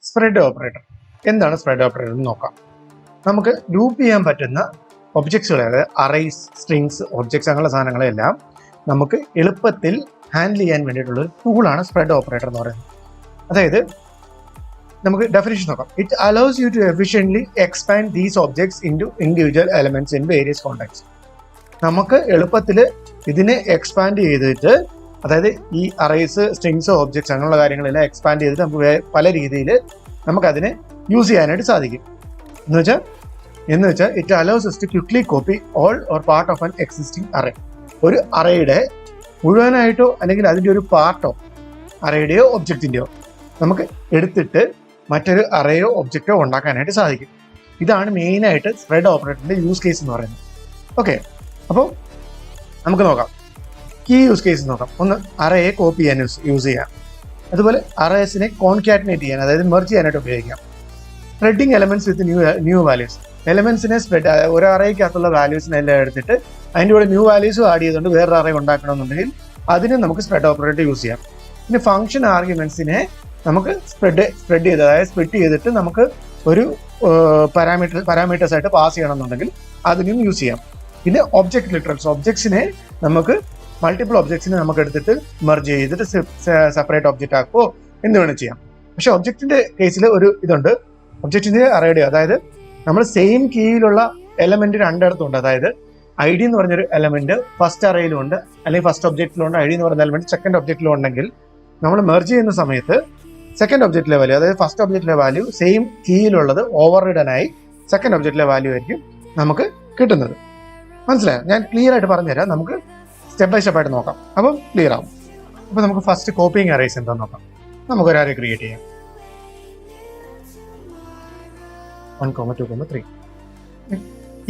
Spread operator. എന്താണ് spread operator എന്ന് നോക്കാം. നമുക്ക് ഗ്രൂപ്പ് ചെയ്യാൻ പറ്റുന്ന ഒബ്ജക്ട്സുകൾ, അതായത് അറേസ്, സ്ട്രിങ്സ്, ഒബ്ജക്ട്സ് അങ്ങനെയുള്ള സാധനങ്ങളെല്ലാം നമുക്ക് എളുപ്പത്തിൽ ഹാൻഡിൽ ചെയ്യാൻ വേണ്ടിയിട്ടുള്ള ഒരു ടൂളാണ് സ്പ്രെഡ് ഓപ്പറേറ്റർ എന്ന് പറയുന്നത്. അതായത് നമുക്ക് ഡെഫിനിഷൻ നോക്കാം. It allows you to efficiently expand these objects into individual elements in various contexts. നമുക്ക് എളുപ്പത്തിൽ ഇതിനെ എക്സ്പാൻഡ് ചെയ്തിട്ട്, അതായത് ഈ അറേസ്, സ്ട്രിങ്സ്, ഒബ്ജക്ട്സ് അങ്ങനെയുള്ള കാര്യങ്ങളെല്ലാം എക്സ്പാൻഡ് ചെയ്തിട്ട് നമുക്ക് പല രീതിയിൽ നമുക്കതിനെ യൂസ് ചെയ്യാനായിട്ട് സാധിക്കും. എന്ന് വെച്ചാൽ it allows us to quickly copy all or part of an existing array. ഒരു അറേയുടെ മുഴുവനായിട്ടോ അല്ലെങ്കിൽ അതിൻ്റെ ഒരു പാർട്ടോ, അറേയുടെയോ ഒബ്ജക്റ്റിൻ്റെയോ നമുക്ക് എടുത്തിട്ട് മറ്റൊരു അറേയോ ഒബ്ജക്റ്റോ ഉണ്ടാക്കാനായിട്ട് സാധിക്കും. ഇതാണ് മെയിനായിട്ട് സ്പ്രെഡ് ഓപ്പറേറ്ററിൻ്റെ യൂസ് കേസ് എന്ന് പറയുന്നത്. ഓക്കെ, അപ്പോൾ നമുക്ക് നോക്കാം. കീ യൂസ് കേസ് നോക്കാം. ഒന്ന്, അറേയെ കോപ്പി ചെയ്യാൻ യൂസ് ചെയ്യാം. അതുപോലെ അറേസിനെ കോൺകാറ്റിനേറ്റ് ചെയ്യാൻ, അതായത് മെർജ് ചെയ്യാനായിട്ട് ഉപയോഗിക്കാം. Spreading elements with new values. എലമെന്റ്സിനെ സ്പ്രെഡ്, ഒരു അറേക്കകത്തുള്ള വാല്യൂസിനെല്ലാം എടുത്തിട്ട് അതിൻ്റെ കൂടെ ന്യൂ വാല്യൂസും ആഡ് ചെയ്തുകൊണ്ട് വേറൊരു അറേ ഉണ്ടാക്കണമെന്നുണ്ടെങ്കിൽ അതിന് നമുക്ക് സ്പ്രെഡ് ഓപ്പറേറ്റർ യൂസ് ചെയ്യാം. പിന്നെ ഫംഗ്ഷൻ ആർഗ്യുമെന്റ്സിനെ നമുക്ക് സ്പ്രെഡ് ചെയ്ത്, അതായത് സ്പ്ലിറ്റ് ചെയ്തിട്ട് നമുക്ക് ഒരു പാരാമീറ്റേഴ്സ് ആയിട്ട് പാസ് ചെയ്യണമെന്നുണ്ടെങ്കിൽ അതിനും യൂസ് ചെയ്യാം. പിന്നെ ഒബ്ജക്ട് ലിറ്ററൽസ്, ഒബ്ജക്ട്സിനെ നമുക്ക് മൾട്ടിപ്പിൾ ഒബ്ജക്ട്സിനെ നമുക്ക് എടുത്തിട്ട് മെർജ് ചെയ്തിട്ട് സെപ്പറേറ്റ് ഒബ്ജക്റ്റ് ആക്കുകയോ എന്ത് വേണം ചെയ്യാം. പക്ഷെ ഒബ്ജക്റ്റിന്റെ കേസിൽ ഒരു ഇതുണ്ട്. ഒബ്ജക്റ്റിന്റെ അറേയുടെ, അതായത് നമ്മൾ സെയിം കീയിലുള്ള എലമെന്റ് രണ്ടിടത്തുണ്ട്. അതായത് ഐ ഡി എന്ന് പറഞ്ഞൊരു എലമെന്റ് ഫസ്റ്റ് അറേയിലും ഉണ്ട്, അല്ലെങ്കിൽ ഫസ്റ്റ് ഒബ്ജക്റ്റിലും ഉണ്ട്. ഐ ഡി എന്ന് പറയുന്ന എലമെന്റ് സെക്കൻഡ് ഒബ്ജക്റ്റിലും ഉണ്ടെങ്കിൽ നമ്മൾ മെർജ് ചെയ്യുന്ന സമയത്ത് സെക്കൻഡ് ഒബ്ജക്റ്റിലെ വാല്യൂ, അതായത് ഫസ്റ്റ് ഒബ്ജക്റ്റിലെ വാല്യൂ സെയിം കീയിലുള്ളത് ഓവർ റിഡനായി സെക്കൻഡ് ഒബ്ജക്റ്റിലെ വാല്യൂ ആയിരിക്കും നമുക്ക് കിട്ടുന്നത്. മനസ്സിലായോ? ഞാൻ ക്ലിയർ ആയിട്ട് പറഞ്ഞുതരാം. നമുക്ക് സ്റ്റെപ്പ് ബൈ സ്റ്റെപ്പ് ആയിട്ട് നോക്കാം, അപ്പം ക്ലിയർ ആവും. അപ്പോൾ നമുക്ക് ഫസ്റ്റ് കോപ്പിങ് അറേസ് എന്താന്ന് നോക്കാം. നമുക്കൊരു അറേ ക്രിയേറ്റ് ചെയ്യാം. 1, 2, 3.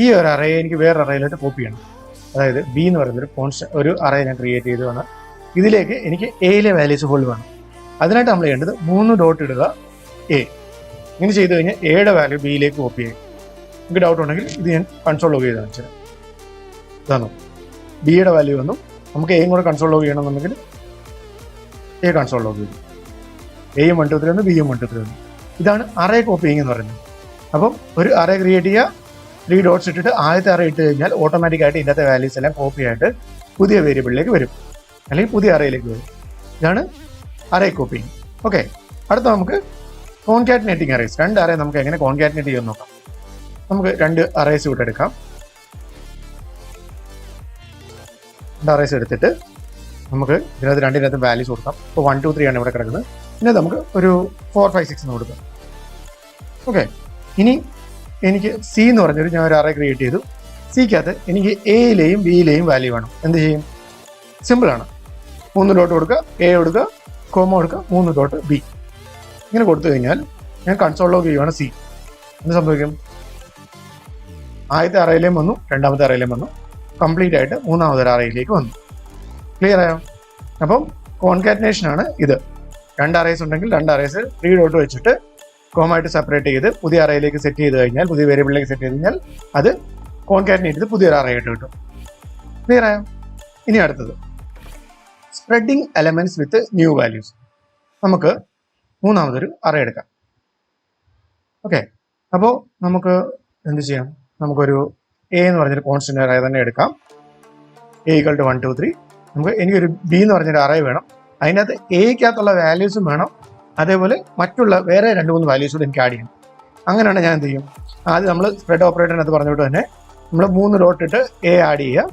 ഈ ഒരു അറേ എനിക്ക് വേറെ അറേയിലോട്ട് കോപ്പി ചെയ്യണം. അതായത് ബി എന്ന് പറയുന്നൊരു ഒരു അറേ ഞാൻ ക്രിയേറ്റ് ചെയ്ത് വേണം. ഇതിലേക്ക് എനിക്ക് എയിലെ വാല്യൂസ് ഫുൾ വേണം. അതിനായിട്ട് നമ്മൾ ചെയ്യേണ്ടത് 3 ഡോട്ട് ഇടുക എ. ഇങ്ങനെ ചെയ്ത് കഴിഞ്ഞാൽ എയുടെ വാല്യൂ ബിയിലേക്ക് കോപ്പി ചെയ്യും. എനിക്ക് ഡൗട്ട് ഉണ്ടെങ്കിൽ ഇത് ഞാൻ കൺസോൾ ലോഗ് ചെയ്ത് കാണിച്ചു തരാം. ഇതാണോ ബിയുടെ വാല്യൂ വന്നു. നമുക്ക് എയും കൂടെ കൺസോൾ ലോഗ് ചെയ്യണമെന്നുണ്ടെങ്കിൽ എ കൺസോൾ ലോഗ് ചെയ്തു. എയും 1, 2, 3 വന്നു, ബിയും 1, 2, 3 വന്നു. ഇതാണ് അറേ കോപ്പിയിങ് എന്ന് പറയുന്നത്. അപ്പം ഒരു അറേ ക്രിയേറ്റ് ചെയ്യുക, 3 ഡോട്ട്സ് ഇട്ടിട്ട് ആദ്യത്തെ അറേ ഇട്ട് കഴിഞ്ഞാൽ ഓട്ടോമാറ്റിക്കായിട്ട് ഇതിൻ്റെ വാല്യൂസ് എല്ലാം കോപ്പി ആയിട്ട് പുതിയ വേരിയബിളിലേക്ക് വരും, അല്ലെങ്കിൽ പുതിയ അറേയിലേക്ക് വരും. ഇതാണ് അറേ കോപ്പിയിങ്. ഓക്കെ, അടുത്ത നമുക്ക് കോൺകാറ്റിനേറ്റിംഗ് അറേസ്. 2 അറേ നമുക്ക് എങ്ങനെ കോൺകാറ്റിനേറ്റ് ചെയ്യുമെന്ന് നോക്കാം. നമുക്ക് 2 അറേസ് ഇവിടെ എടുക്കാം. 2 അറേസ് എടുത്തിട്ട് നമുക്ക് ഇതിനകത്ത് രണ്ടിനകത്ത് വാല്യൂസ് കൊടുക്കാം. ഇപ്പോൾ 1, 2, 3 ആണ് ഇവിടെ കിടക്കുന്നത്. പിന്നെ നമുക്ക് ഒരു 4, 5, 6 എന്ന് കൊടുക്കാം. ഓക്കെ, ഇനി എനിക്ക് സി എന്ന് പറഞ്ഞൊരു ഞാൻ ഒരു അറേ ക്രിയേറ്റ് ചെയ്തു. സിക്കകത്ത് എനിക്ക് എയിലെയും ബിയിലെയും വാല്യൂ വേണം. എന്ത് ചെയ്യും? സിമ്പിളാണ്. 3 ഡോട്ട് കൊടുക്കുക, എ കൊടുക്കുക, കോമ കൊടുക്കുക, 3 ഡോട്ട് ബി. ഇങ്ങനെ കൊടുത്തു കഴിഞ്ഞാൽ ഞാൻ കൺസോൾ ലോഗ് ചെയ്യുവാണ് സി. എന്ത് സംഭവിക്കും? ആദ്യത്തെ അറയിലേയും വന്നു, രണ്ടാമത്തെ അറയിലേയും വന്നു, കംപ്ലീറ്റ് ആയിട്ട് മൂന്നാമത്തെ അറയിലേക്ക് വന്നു. ക്ലിയർ ആയോ? അപ്പം കോൺകാറ്റിനേഷൻ ആണ് ഇത്. 2 അറേസ് ഉണ്ടെങ്കിൽ 2 അറേസ് 3 ഡോട്ട് വെച്ചിട്ട് കോമായിട്ട് സെപ്പറേറ്റ് ചെയ്ത് പുതിയ അറയിലേക്ക് സെറ്റ് ചെയ്ത് കഴിഞ്ഞാൽ, പുതിയ വേരിയബിളിലേക്ക് സെറ്റ് ചെയ്ത് കഴിഞ്ഞാൽ അത് കോൺകാറ്റിനേറ്റ് ചെയ്ത് പുതിയൊരു അറയായിട്ട് കിട്ടും. ക്ലിയർ ആയോ? ഇനി അടുത്തത് spreading elements with new values. നമുക്ക് മൂന്നാമതൊരു അറേ എടുക്കാം. ഓക്കെ, അപ്പോൾ നമുക്ക് എന്ത് ചെയ്യാം? നമുക്കൊരു എ എന്ന് പറഞ്ഞൊരു കോൺസ്റ്റന്റ് അറേ തന്നെ എടുക്കാം. എ = 1, 2, 3. എനിക്കൊരു ബി എന്ന് പറഞ്ഞൊരു അറേ വേണം. അതിനകത്ത് എക്കകത്തുള്ള വാല്യൂസും വേണം, അതേപോലെ മറ്റുള്ള വേറെ 2, 3 വാല്യൂസ് കൂടെ എനിക്ക് ആഡ് ചെയ്യണം. അങ്ങനെയാണ് ഞാൻ എന്ത് ചെയ്യും? ആദ്യം നമ്മൾ സ്പ്രെഡ് ഓപ്പറേറ്ററിനകത്ത് പറഞ്ഞിട്ട് തന്നെ നമ്മൾ 3 ഡോട്ട് ഇട്ട് എ ആഡ് ചെയ്യുക.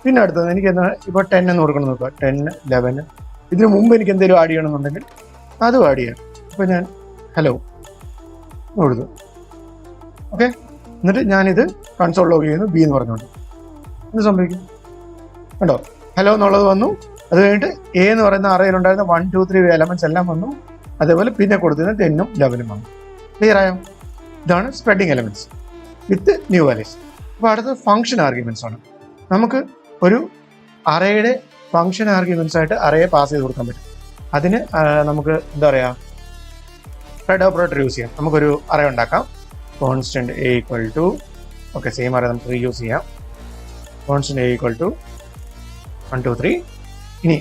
പിന്നെ അടുത്തത് എനിക്ക് എന്താ, ഇപ്പോൾ 10 എന്ന് കൊടുക്കണം നോക്കുക. 10, 11. ഇതിന് മുമ്പ് എനിക്ക് എന്തെങ്കിലും ആഡ് ചെയ്യണമെന്നുണ്ടെങ്കിൽ അതും ആഡ് ചെയ്യാം. ഇപ്പോൾ ഞാൻ ഹലോ കൊടുത്തു. ഓക്കെ, എന്നിട്ട് ഞാനിത് കൺസോൾ ലോഗ് ചെയ്യുന്നു ബി എന്ന് പറഞ്ഞുകൊണ്ട്. എന്ത് സംഭവിക്കും? കണ്ടോ? ഹലോ എന്നുള്ളത് വന്നു. അത് കഴിഞ്ഞിട്ട് എ എന്ന് പറയുന്ന അറയിലുണ്ടായിരുന്ന 1, 2, 3 എലമെന്റ്സ് എല്ലാം വന്നു. അതേപോലെ പിന്നെ കൊടുത്തിരുന്ന 10ഉം 11ഉം വന്നു. ക്ലിയർ ആയോ? ഇതാണ് spreading elements with new values. അപ്പോൾ അടുത്തത് ഫംഗ്ഷൻ ആർഗ്യുമെന്റ്സ് ആണ്. നമുക്ക് ഒരു അറേയുടെ ഫംഗ്ഷൻ ആർഗ്യുമെന്റ്സ് ആയിട്ട് അറേയെ പാസ് ചെയ്ത് കൊടുക്കാൻ പറ്റും. അതിന് നമുക്ക് എന്താ പറയുക, സ്പ്രെഡ് ഓപ്പറേറ്റർ യൂസ് ചെയ്യാം. നമുക്കൊരു അറേ ഉണ്ടാക്കാം. Constant A = okay, same array നമുക്ക് റീയൂസ് ചെയ്യാം. Constant A = 1, 2, 3. ഇനി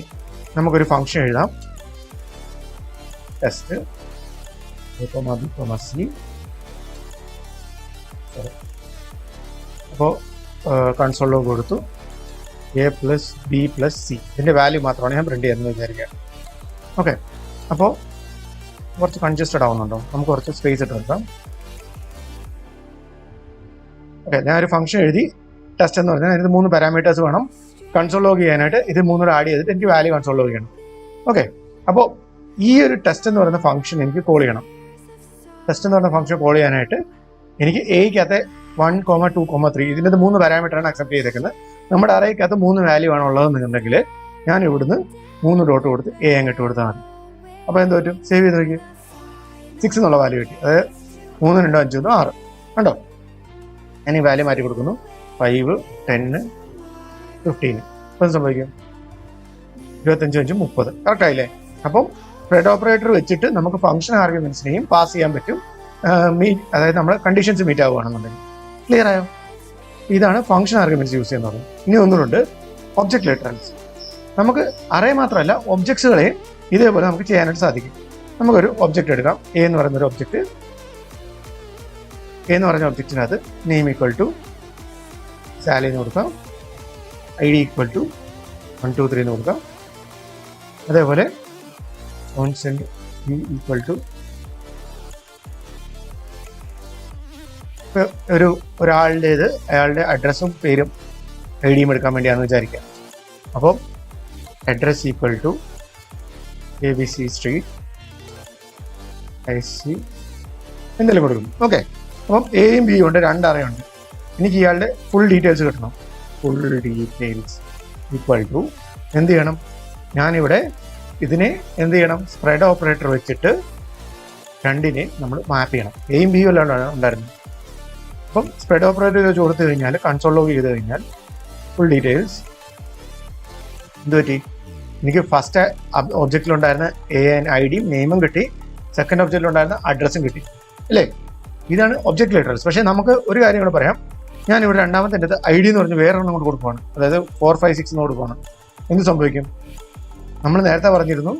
നമുക്കൊരു ഫംഗ്ഷൻ എഴുതാം. Test A comma B comma C. അപ്പോൾ കൺസോൾ ലോഗ് കൊടുത്തു A plus B plus C. ഇതിൻ്റെ വാല്യൂ മാത്രമാണ് ഞാൻ പ്രിന്റ് ചെയ്യുന്നത് വിചാരിക്കുക. ഓക്കെ, അപ്പോൾ കുറച്ച് കൺജസ്റ്റഡ് ആവുന്നുണ്ടോ? നമുക്ക് കുറച്ച് സ്പേസ് ഇട്ട് കൊടുക്കാം. ഓക്കെ, ഞാനൊരു ഫംഗ്ഷൻ എഴുതി. ടെസ്റ്റ് എന്ന് പറഞ്ഞാൽ ഇതിന് 3 പാരാമീറ്റേഴ്സ് വേണം കൺസോൾ ലോഗ് ചെയ്യാനായിട്ട്. ഇത് 3 ആഡ് ചെയ്തിട്ട് എനിക്ക് വാല്യൂ കൺസോൾ ലോഗ് ചെയ്യണം. ഓക്കെ, അപ്പോൾ ഈ ഒരു ടെസ്റ്റ് എന്ന് പറയുന്ന ഫംഗ്ഷൻ എനിക്ക് കോൾ ചെയ്യണം. ടെസ്റ്റ് എന്ന് പറയുന്ന ഫംഗ്ഷൻ കോൾ ചെയ്യാനായിട്ട് എനിക്ക് എയ്ക്കകത്ത് 1, 2, 3 ഇതിൻ്റെ 3 പാരാമീറ്ററാണ് അക്സെപ്റ്റ് ചെയ്തേക്കുന്നത്. നമ്മുടെ അറേക്കകത്ത് 3 വാല്യൂ ആണ് ഉള്ളതെന്നുണ്ടെങ്കിൽ ഞാൻ ഇവിടുന്ന് 3 ഡോട്ട് കൊടുത്ത് എ അങ്ങോട്ട് കൊടുത്താൽ മതി. അപ്പോൾ എന്ത് പറ്റും? സേവ് ചെയ്ത് നോക്കി 6 എന്നുള്ള വാല്യൂ കിട്ടി. അതായത് 3, 2, 5, 6 കണ്ടോ? ഞാൻ ഈ വാല്യൂ മാറ്റി കൊടുക്കുന്നു. 5, 10, 15. ഇപ്പം സംഭവിക്കും 25, 5, 30. കറക്റ്റ് ആയില്ലേ? അപ്പം സ്പ്രെഡ് ഓപ്പറേറ്റർ വെച്ചിട്ട് നമുക്ക് ഫംഗ്ഷൻ ആർഗ്യുമെന്റ്സിനെയും പാസ് ചെയ്യാൻ പറ്റും. അതായത് നമ്മൾ കണ്ടീഷൻസ് മീറ്റ് ആവുകയാണെന്നുണ്ടെങ്കിൽ. ക്ലിയർ ആയോ? ഇതാണ് ഫംഗ്ഷൻ ആർഗ്യുമെന്റ്സ് യൂസ് ചെയ്യുന്നത്. ഇനി ഒന്നുകൊണ്ട് ഒബ്ജക്റ്റ് ലിറ്ററൽസ്. നമുക്ക് അറേ മാത്രമല്ല ഒബ്ജക്ട്സുകളെ ഇതേപോലെ നമുക്ക് ചെയ്യാനായിട്ട് സാധിക്കും. നമുക്കൊരു ഒബ്ജക്റ്റ് എടുക്കാം. എ എന്ന് പറയുന്നൊരു ഒബ്ജക്റ്റ്. എ എന്ന് പറഞ്ഞ ഒബ്ജക്റ്റിനകത്ത് നെയിം ഈക്വൽ ടു സാലി എന്ന് കൊടുക്കാം. ID ഈക്വൽ ടു 1, 2, 3 എന്ന് കൊടുക്കാം. അതേപോലെ കോൺസ്റ്റന്റ് ഈക്വൽ ടു ഒരാളുടേത് അയാളുടെ അഡ്രസ്സും പേരും ID-യും എടുക്കാൻ വേണ്ടിയാണെന്ന് വിചാരിക്കാം. അപ്പം address equal to ABC street IC എന്തെങ്കിലും കൊടുക്കും. ഓക്കെ, അപ്പം എയും ബിയും ഉണ്ട്, 2 അറേ ഉണ്ട്. എനിക്ക് ഇയാളുടെ ഫുൾ ഡീറ്റെയിൽസ് കിട്ടണം. ഫുൾ ഡീറ്റെയിൽസ് ഈക്വൽ ടു എന്ത് ചെയ്യണം? ഞാനിവിടെ ഇതിനെ എന്ത് ചെയ്യണം? സ്പ്രെഡ് ഓപ്പറേറ്റർ വെച്ചിട്ട് 2നെ നമ്മൾ മാപ്പ് ചെയ്യണം. എയും ബിയും എല്ലാം ഉണ്ടായിരുന്നു. അപ്പം സ്പ്രെഡ് ഓപ്പറേറ്റർ വെച്ച് കൊടുത്തു കഴിഞ്ഞാൽ കൺസോൾ ലോഗ് ചെയ്ത് കഴിഞ്ഞാൽ ഫുൾ ഡീറ്റെയിൽസ് എന്ത് പറ്റി? എനിക്ക് ഫസ്റ്റ് ഒബ്ജക്റ്റിലുണ്ടായിരുന്ന ID നെയിമും കിട്ടി, സെക്കൻഡ് ഒബ്ജക്റ്റിലുണ്ടായിരുന്ന അഡ്രസ്സും കിട്ടി അല്ലേ? ഇതാണ് ഒബ്ജക്റ്റ് ലിറ്ററൽസ്. പക്ഷേ നമുക്ക് ഒരു കാര്യം കൂടെ പറയാം. ഞാനിവിടെ രണ്ടാമത്തെ ID എന്ന് പറഞ്ഞ് വേറെ ഒന്നും കൊണ്ട് കൊടുക്കുവാണ്. അതായത് 4, 5, 6 എന്ന് കൊടുക്കുവാണ്. എന്ത് സംഭവിക്കും? നമ്മൾ നേരത്തെ പറഞ്ഞിരുന്നു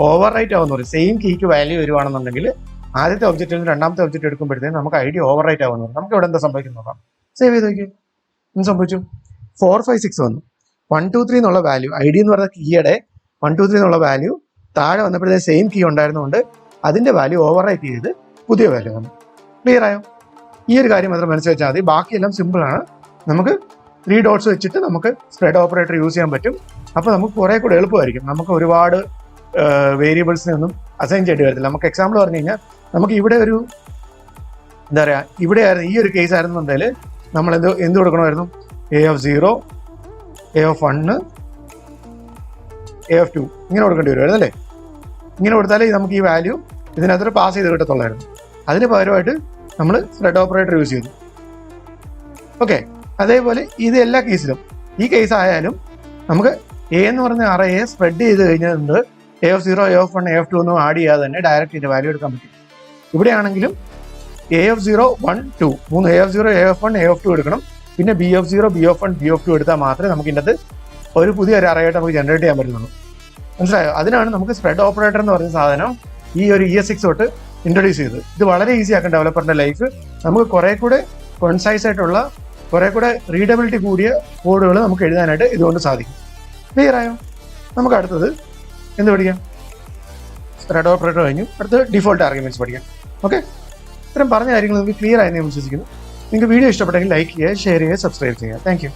ഓവർ റൈറ്റ് ആവുമെന്ന് പറയും. സെയിം കീക്ക് വാല്യൂ വരുവാണെന്നുണ്ടെങ്കിൽ ആദ്യത്തെ ഒബ്ജക്റ്റിൽ നിന്ന് രണ്ടാമത്തെ ഒബ്ജക്റ്റ് എടുക്കുമ്പോഴത്തേക്കും നമുക്ക് ID ഓവർ റൈറ്റ് ആവുമെന്ന് പറയും. നമുക്ക് ഇവിടെ എന്താ സംഭവിക്കുന്നത് നോക്കാം. സേവ് ചെയ്ത് നോക്കി. എന്ത് സംഭവിച്ചു? 4, 5, 6 വന്നു. 1, 2, 3 എന്നുള്ള വാല്യൂ ID എന്ന് പറഞ്ഞ കീയുടെ 1, 2, 3 എന്നുള്ള വാല്യൂ താഴെ വന്നപ്പോഴത്തേക്കും സെയിം കീ ഉണ്ടായിരുന്നുകൊണ്ട് അതിന്റെ വാല്യൂ ഓവർ റൈറ്റ് ചെയ്ത് പുതിയ വാല്യൂ വന്നു. ക്ലിയർ ആയോ? ഈ ഒരു കാര്യം മാത്രം മനസ്സിൽ വെച്ചാൽ മതി. ബാക്കിയെല്ലാം സിമ്പിൾ ആണ്. നമുക്ക് 3 ഡോട്ട്സ് വെച്ചിട്ട് നമുക്ക് സ്പ്രെഡ് ഓപ്പറേറ്റർ യൂസ് ചെയ്യാൻ പറ്റും. അപ്പോൾ നമുക്ക് കുറെ കൂടെ എളുപ്പമായിരിക്കും. നമുക്ക് ഒരുപാട് വേരിയബിൾസിനെ ഒന്നും അസൈൻ ചെയ്യേണ്ടി വരത്തില്ല. നമുക്ക് എക്സാമ്പിൾ പറഞ്ഞു കഴിഞ്ഞാൽ നമുക്ക് ഇവിടെ ഒരു എന്താ പറയുക, ഇവിടെ ആയിരുന്നു ഈ ഒരു കേസ് ആയിരുന്നുണ്ടെങ്കിൽ നമ്മൾ എന്ത് കൊടുക്കണമായിരുന്നു? A0, A1, A2 ഇങ്ങനെ കൊടുക്കേണ്ടി വരുമായിരുന്നു അല്ലേ? ഇങ്ങനെ കൊടുത്താലേ നമുക്ക് ഈ വാല്യൂ ഇതിനകത്ത് പാസ് ചെയ്ത് കിട്ടത്തുള്ളായിരുന്നു. അതിന് പകരമായിട്ട് നമ്മൾ സ്പ്രെഡ് ഓപ്പറേറ്റർ യൂസ് ചെയ്തു. ഓക്കെ, അതേപോലെ ഇത് എല്ലാ കേസിലും ഈ കേസ് ആയാലും നമുക്ക് A എന്ന് പറഞ്ഞ അറേയെ സ്പ്രെഡ് ചെയ്ത് കഴിഞ്ഞിട്ടുണ്ട്. A0, A1, A2 ഒന്നും ആഡ് ചെയ്യാതെ തന്നെ ഡയറക്റ്റ് ഇതിന്റെ വാല്യൂ എടുക്കാൻ പറ്റും. ഇവിടെയാണെങ്കിലും A0, 1, 2 3 A0, A1, A2 എടുക്കണം. പിന്നെ B0, B1, B2 എടുത്താൽ മാത്രമേ നമുക്ക് ഇതിൻ്റെ ഒരു പുതിയ ഒരു അറേയായിട്ട് നമുക്ക് ജനറേറ്റ് ചെയ്യാൻ പറ്റുന്നുള്ളൂ. മനസ്സിലായോ? അതിനാണ് നമുക്ക് സ്പ്രെഡ് ഓപ്പറേറ്റർ എന്ന് പറയുന്ന സാധനം ഈ ഒരു ES6 തൊട്ട് ഇൻട്രൊഡ്യൂസ് ചെയ്തത്. ഇത് വളരെ ഈസി ആക്കും ഡെവലപ്പറിന്റെ ലൈഫ്. നമുക്ക് കുറെ കൂടെ കോൺസൈസ് ആയിട്ടുള്ള കുറെ കൂടെ റീഡബിലിറ്റി കൂടിയ കോഡുകൾ നമുക്ക് എഴുതാനായിട്ട് ഇതുകൊണ്ട് സാധിക്കും. ക്ലിയർ ആയോ? നമുക്ക് അടുത്തത് എന്ത് പഠിക്കാം? സ്പ്രെഡ് ഓപ്പറേറ്റർ കഴിഞ്ഞു. അടുത്ത് ഡിഫോൾട്ട് ആർഗ്യുമെന്റ്സ് പഠിക്കാം. ഓക്കെ, ഇത്തരം പറഞ്ഞ കാര്യങ്ങൾ നിങ്ങൾക്ക് ക്ലിയർ ആയെന്ന് ഞാൻ വിശ്വസിക്കുന്നു. നിങ്ങൾക്ക് വീഡിയോ ഇഷ്ടപ്പെട്ടെങ്കിൽ ലൈക്ക് ചെയ്യുക, ഷെയർ ചെയ്യുക, സബ്സ്ക്രൈബ് ചെയ്യുക. Thank you.